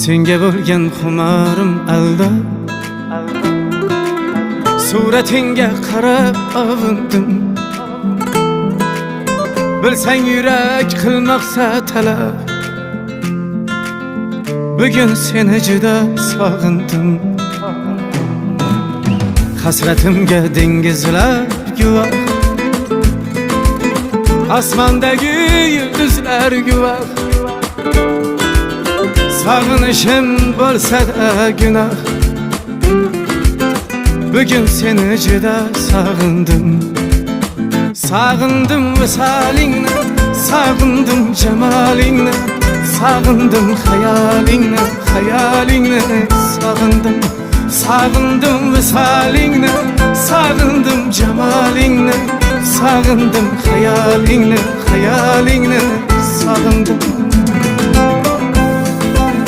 Senga bo'lgan xumarim alda, suratingga qarab avundim. Bilsang yurak qilmoqsa talab, bugun seni juda sog'indim. Hasratimga dengizlar guvoh, osmondagi yulduzlar guvoh. Sog'inishim bo'lsa-da gunoh, bugun seni juda sog'indim. Sog'indim visolingni, sog'indim jamolingni, sog'indim xayolingni, xayolingni sog'indim. Sog'indim visolingni, sog'indim jamolingni, sog'indim xayolingni, xayolingni sog'indim.